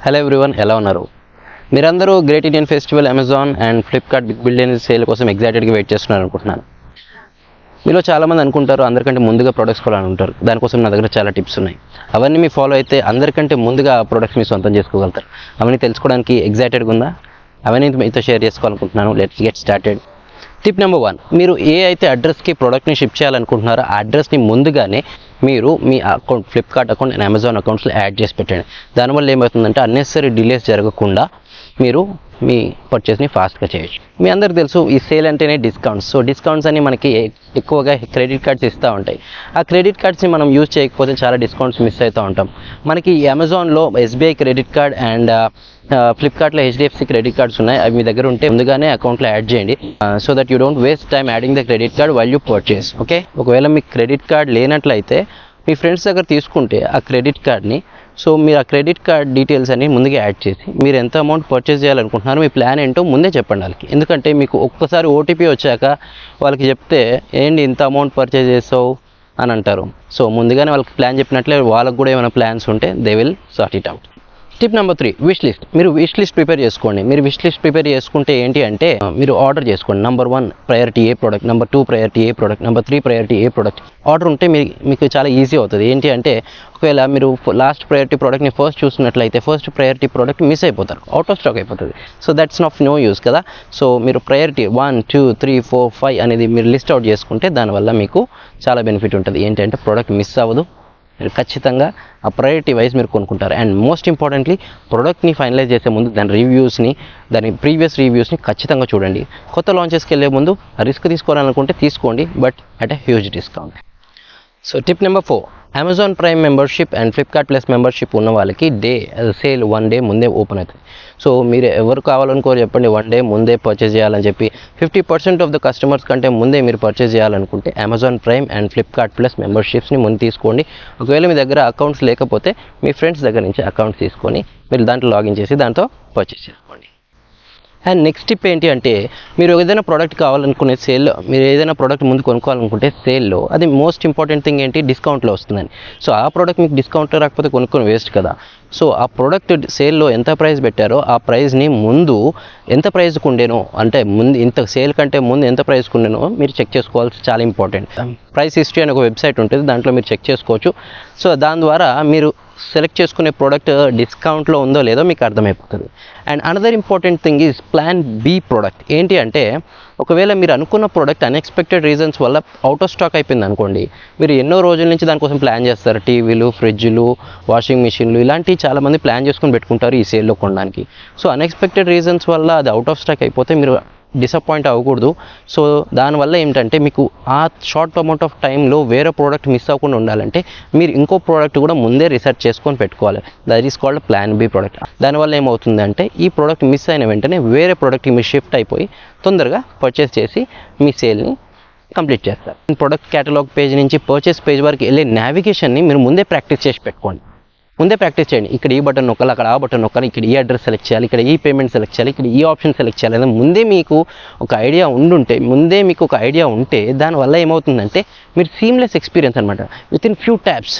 Hello everyone, ఎలా ఉన్నారు? మీరందరూ great Indian festival, Amazon and Flipkart big billion sale కోసం ఎగ్జైటెడ్గా వెయిట్ చేస్తున్నారు అనుకుంటున్నాను. మీలో చాలామంది అనుకుంటారు అందరికంటే ముందుగా ప్రొడక్ట్స్ కొనాలని ఉంటారు. దానికోసం నా దగ్గర చాలా టిప్స్ ఉన్నాయి. అవన్నీ మీ ఫాలో అయితే అందరికంటే ముందుగా ఆ ప్రొడక్ట్స్ మీ సొంతం చేసుకోగలుగుతారు. అవన్నీ తెలుసుకోవడానికి ఎగ్జైటెడ్గా ఉందా? అవన్నీ మీతో షేర్ చేసుకోవాలనుకుంటున్నాను. Let's get started. Tip number 1, మీరు ఏ అయితే అడ్రస్కి ప్రోడక్ట్ని షిప్ చేయాలనుకుంటున్నారో ఆ అడ్రస్ని ముందుగానే మీరు మీ account, Flipkart account and Amazon అకౌంట్స్లో యాడ్ చేసి పెట్టండి. దానివల్ల ఏమవుతుందంటే అన్నెసరీ డిలేస్ జరగకుండా మీరు మీ పర్చేస్ని ఫాస్ట్గా చేయొచ్చు. మీ అందరికీ తెలుసు ఈ సేల్ అంటేనే డిస్కౌంట్స్. సో డిస్కౌంట్స్ అని మనకి ఎక్కువగా క్రెడిట్ కార్డ్స్ ఇస్తూ ఉంటాయి. ఆ క్రెడిట్ కార్డ్స్ని మనం యూజ్ చేయకపోతే చాలా డిస్కౌంట్స్ మిస్ అవుతూ ఉంటాం. మనకి అమెజాన్లో ఎస్బీఐ క్రెడిట్ కార్డ్ అండ్ ఫ్లిప్కార్ట్లో హెచ్డిఎఫ్సి క్రెడిట్ కార్డ్స్ ఉన్నాయి. అవి మీ దగ్గర ఉంటే ముందుగానే అకౌంట్లో యాడ్ చేయండి, so that you don't waste time adding the credit card while you purchase. Okay, ఒకవేళ మీకు క్రెడిట్ కార్డ్ లేనట్లయితే మీ ఫ్రెండ్స్ దగ్గర తీసుకుంటే ఆ క్రెడిట్ కార్డ్ని, సో మీరు ఆ క్రెడిట్ కార్డ్ డీటెయిల్స్ అన్ని ముందుగా యాడ్ చేసి మీరు ఎంత అమౌంట్ పర్చేస్ చేయాలనుకుంటున్నారో మీ ప్లాన్ ఏంటో ముందే చెప్పండి వాళ్ళకి. ఎందుకంటే మీకు ఒక్కసారి ఓటీపీ వచ్చాక వాళ్ళకి చెప్తే ఏంటి ఇంత అమౌంట్ పర్చేస్ చేసావు అని అంటారు. సో ముందుగానే వాళ్ళకి ప్లాన్ చెప్పినట్లే వాళ్ళకి కూడా ఏమైనా ప్లాన్స్ ఉంటే they will sort it out. Tip number 3, wish list. మీరు విష్ లిస్ట్ ప్రిపేర్ చేసుకోండి. మీరు విష్ లిస్ట్ ప్రిపేర్ చేసుకుంటే ఏంటి అంటే మీరు ఆర్డర్ చేసుకోండి. నెంబర్ 1 ప్రయారిటీ ఏ ప్రోడక్ట్, నెంబర్ 2 ప్రయారిటీ ఏ ప్రోడక్ట్, నెంబర్ 3 ప్రయారిటీ ఏ ప్రోడక్ట్. ఆర్డర్ ఉంటే మీకు చాలా ఈజీ అవుతుంది. ఏంటి అంటే ఒకవేళ మీరు లాస్ట్ ప్రయారిటీ ప్రోడక్ట్ని ఫస్ట్ చూసినట్లయితే ఫస్ట్ ప్రయారిటీ ప్రోడక్ట్ మిస్ అయిపోతారు, అవుట్ ఆఫ్ స్టాక్ అయిపోతుంది. So that's of no use కదా. సో మీరు ప్రయారిటీ 1, 2, 3, 4, 5 అనేది మీరు లిస్ట్ అవుట్ చేసుకుంటే దానివల్ల మీకు చాలా బెనిఫిట్ ఉంటుంది. ఏంటంటే ప్రోడక్ట్ మిస్ అవ్వదు, మీరు ఖచ్చితంగా ఆ ప్రయారిటీ వైజ్ మీరు కొనుక్కుంటారు. అండ్ మోస్ట్ ఇంపార్టెంట్లీ ప్రోడక్ట్ని ఫైనలైజ్ చేసే ముందు దాని ప్రీవియస్ రివ్యూస్ని ఖచ్చితంగా చూడండి. కొత్త లాంచెస్కి వెళ్ళే ముందు రిస్క్ తీసుకోవాలనుకుంటే తీసుకోండి, but at a huge discount. So tip number 4, Amazon prime membership and Flipkart plus membership ఉన్న వాళ్ళకి సేల్ 1 డే ముందే ఓపెన్ అవుతుంది. సో మీరు ఎవరు కావాలనుకోరు చెప్పండి 1 డే ముందే పర్చేజ్ చేయాలని చెప్పి. 50% ఆఫ్ ద కస్టమర్స్ కంటే ముందే మీరు పర్చేజ్ చేయాలనుకుంటే Amazon Prime and Flipkart Plus మెంబర్షిప్స్ని ముందు తీసుకోండి. ఒకవేళ మీ దగ్గర అకౌంట్స్ లేకపోతే మీ ఫ్రెండ్స్ దగ్గర నుంచి అకౌంట్స్ తీసుకొని మీరు దాంట్లో లాగిన్ చేసి దాంతో పర్చేజ్ చేసుకోండి. అండ్ నెక్స్ట్ టిప్ ఏంటి అంటే మీరు ఏదైనా ప్రోడక్ట్ కావాలనుకునే మీరు ఏదైనా ప్రోడక్ట్ ముందు కొనుక్కోవాలనుకుంటే సేల్లో అది మోస్ట్ ఇంపార్టెంట్ థింగ్ ఏంటి, డిస్కౌంట్లో వస్తుందని. సో ఆ ప్రోడక్ట్ మీకు డిస్కౌంట్లో రాకపోతే కొనుక్కొని వేస్ట్ కదా. సో ఆ ప్రోడక్ట్ సేల్లో ఎంత ప్రైస్ పెట్టారో ఆ ప్రైస్ని ముందు ఎంత ప్రైస్కి ఉండేనో, అంటే ముందు ఇంత సేల్ కంటే ముందు ఎంత ప్రైస్కి ఉండేనో మీరు చెక్ చేసుకోవాల్సి చాలా ఇంపార్టెంట్. ప్రైస్ హిస్టరీ అనే ఒక వెబ్సైట్ ఉంటుంది, దాంట్లో మీరు చెక్ చేసుకోవచ్చు. సో దాని ద్వారా మీరు సెలెక్ట్ చేసుకునే ప్రోడక్ట్ డిస్కౌంట్లో ఉందో లేదో మీకు అర్థమైపోతుంది. And another important thing is plan B product. ఏంటి అంటే ఒకవేళ మీరు అనుకున్న ప్రోడక్ట్ అన్ఎక్స్పెక్టెడ్ రీజన్స్ వల్ల అవుట్ ఆఫ్ స్టాక్ అయిపోయింది అనుకోండి, మీరు ఎన్నో రోజుల నుంచి దానికోసం ప్లాన్ చేస్తారు. టీవీలు, ఫ్రిడ్జ్లు, వాషింగ్ మిషన్లు ఇలాంటివి చాలామంది ప్లాన్ చేసుకుని పెట్టుకుంటారు ఈ సేల్లో కొనడానికి. సో అన్ఎక్స్పెక్టెడ్ రీజన్స్ వల్ల అది అవుట్ ఆఫ్ స్టాక్ అయిపోతే మీరు డిసప్పాయింట్ అవ్వకూడదు. సో దానివల్ల ఏంటంటే మీకు ఆ షార్ట్ అమౌంట్ ఆఫ్ టైంలో వేరే ప్రోడక్ట్ మిస్ అవ్వకుండా ఉండాలంటే మీరు ఇంకో ప్రోడక్ట్ కూడా ముందే రీసెర్చ్ చేసుకొని పెట్టుకోవాలి. That is called plan B product. దానివల్ల ఏమవుతుందంటే ఈ ప్రోడక్ట్ మిస్ అయిన వెంటనే వేరే ప్రోడక్ట్కి మీరు షిఫ్ట్ అయిపోయి తొందరగా పర్చేస్ చేసి మీ సేల్ని కంప్లీట్ చేస్తారు. ప్రొడక్ట్ క్యాటలాగ్ పేజ్ నుంచి పర్చేస్ పేజ్ వరకు వెళ్ళే నావిగేషన్ని మీరు ముందే ప్రాక్టీస్ చేసి పెట్టుకోండి. ముందే ప్రాక్టీస్ చేయండి. ఇక్కడ ఈ బటన్ నొక్కాలి, అక్కడ ఆ బటన్ నొక్కాలి, ఇక్కడ ఈ అడ్రస్ సెలెక్ట్ చేయాలి, ఇక్కడ ఈ పేమెంట్ సెలెక్ట్ చేయాలి, ఇక్కడ ఈ ఆప్షన్ సెలెక్ట్ చేయాలి అని ముందే మీకు ఒక ఐడియా ఉంటే దానివల్ల ఏమవుతుందంటే మీరు సీమ్లెస్ ఎక్స్పీరియన్స్ అనమాట. విత్ ఇన్ ఫ్యూ ట్యాప్స్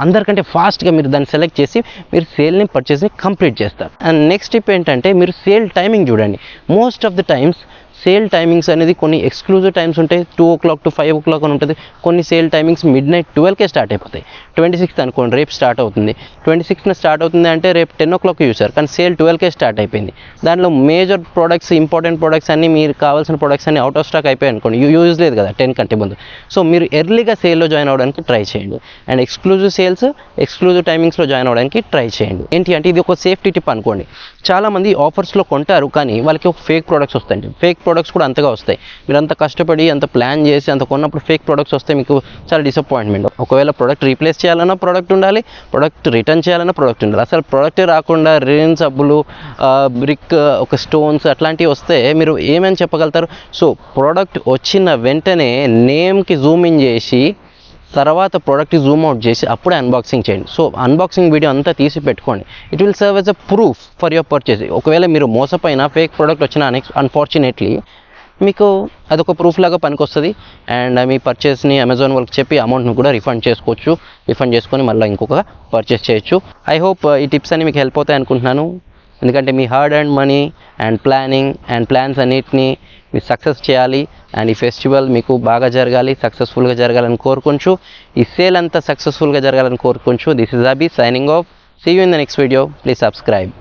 అందరికంటే ఫాస్ట్గా మీరు దాన్ని సెలెక్ట్ చేసి మీరు సేల్ని పర్చేస్ని కంప్లీట్ చేస్తారు. అండ్ నెక్స్ట్ టిప్ ఏంటంటే మీరు సేల్ టైమింగ్ చూడండి. Most of the times sale timings అనేది కొన్ని ఎక్స్క్లూజివ్ టైమ్స్ ఉంటాయి. 2 o'clock to 5 o'clock అని ఉంటుంది. కొన్ని సేల్ టైమింగ్స్ midnight 12కే స్టార్ట్ అయిపోతాయి. 26th అనుకోండి, రేపు స్టార్ట్ అవుతుంది. 26న స్టార్ట్ అవుతుంది అంటే రేపు 10 o'clock చూసారు, కానీ సేల్ 12కే స్టార్ట్ అయిపోయింది. దానిలో మేజర్ ప్రోడక్ట్స్, ఇంపార్టెంట్ ప్రోడక్ట్స్ అన్నీ, మీరు కావాల్సిన ప్రోడక్ట్స్ అన్ని అవుట్ ఆఫ్ స్టాక్ అయిపోయాయి అనుకోండి, యూజ్ లేదు కదా 10 కంటే ముందు. సో మీరు ఎర్లీగా సేల్లో జాయిన్ అవ్వడానికి ట్రై చేయండి. అండ్ ఎక్స్క్లూజివ్ టైమింగ్స్లో జాయిన్ అవ్వడానికి ట్రై చేయండి. ఏంటి అంటే ఇది ఒక సేఫ్టీ టిప్ అనుకోండి. చాలామంది ఆఫర్స్లో కొంటారు కానీ వాళ్ళకి ఒక ఫేక్ ప్రోడక్ట్స్ వస్తాయి. ఫేక్ ప్రోడక్ట్స్ కూడా అంతగా వస్తాయి. మీరు అంత కష్టపడి అంత ప్లాన్ చేసి అంత కొన్నప్పుడు ఫేక్ ప్రోడక్ట్స్ వస్తే మీకు చాలా డిసప్పాయింట్మెంట్. ఒకవేళ ప్రోడక్ట్ రీప్లేస్ చేయాలన్నా ప్రోడక్ట్ ఉండాలి, ప్రోడక్ట్ రిటర్న్ చేయాలన్నా ప్రోడక్ట్ ఉండాలి. అసలు ప్రోడక్ట్ రాకుండా రిన్ సబ్బులు, బ్రిక్, ఒక స్టోన్స్ అట్లాంటివి వస్తే మీరు ఏమని చెప్పగలుగుతారు? సో ప్రోడక్ట్ వచ్చిన వెంటనే నేమ్కి జూమ్ ఇన్ చేసి తర్వాత ప్రోడక్ట్ జూమ్ అవుట్ చేసి అప్పుడే అన్బాక్సింగ్ చేయండి. సో అన్బాక్సింగ్ వీడియో అంతా తీసి పెట్టుకోండి. It will serve yes a proof for your purchase. ఒకవేళ మీరు మోసపోయినా ఫేక్ ప్రోడక్ట్ వచ్చినా అన్ఫార్చునేట్లీ మీకు అదొక ప్రూఫ్ లాగా పనికొస్తుంది. అండ్ మీ పర్చేస్ని అమెజాన్ వాళ్ళకి చెప్పి అమౌంట్ని కూడా రిఫండ్ చేసుకోవచ్చు. రిఫండ్ చేసుకొని మళ్ళీ ఇంకొక పర్చేస్ చేయొచ్చు. ఐ హోప్ ఈ టిప్స్ అన్ని మీకు హెల్ప్ అవుతాయి అనుకుంటున్నాను. ఎందుకంటే మీ hard and money and planning and plans అన్నిటిని మీరు సక్సెస్ చేయాలి. అండ్ ఈ ఫెస్టివల్ మీకు బాగా జరగాలి, సక్సెస్ఫుల్గా జరగాలని కోరుకుంటూ, ఈ సేల్ అంతా సక్సెస్ఫుల్గా జరగాలని కోరుకుంటూ, this is Abhi signing off. See you in the next video. Please subscribe.